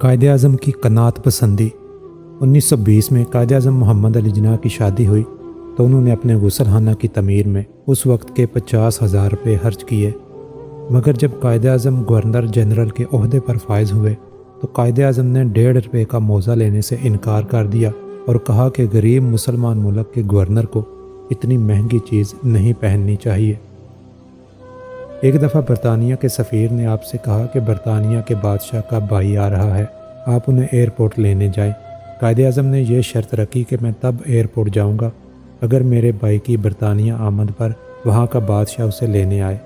قائد اعظم کی قناعت پسندی۔ 1920 میں قائد اعظم محمد علی جناح کی شادی ہوئی تو انہوں نے اپنے غسل خانہ کی تعمیر میں اس وقت کے 50,000 روپے خرچ کیے، مگر جب قائد اعظم گورنر جنرل کے عہدے پر فائز ہوئے تو قائد اعظم نے 1.5 روپے کا موزہ لینے سے انکار کر دیا اور کہا کہ غریب مسلمان ملک کے گورنر کو اتنی مہنگی چیز نہیں پہننی چاہیے۔ ایک دفعہ برطانیہ کے سفیر نے آپ سے کہا کہ برطانیہ کے بادشاہ کا بھائی آ رہا ہے، آپ انہیں ایئرپورٹ لینے جائیں۔ قائد اعظم نے یہ شرط رکھی کہ میں تب ایئرپورٹ جاؤں گا اگر میرے بھائی کی برطانیہ آمد پر وہاں کا بادشاہ اسے لینے آئے۔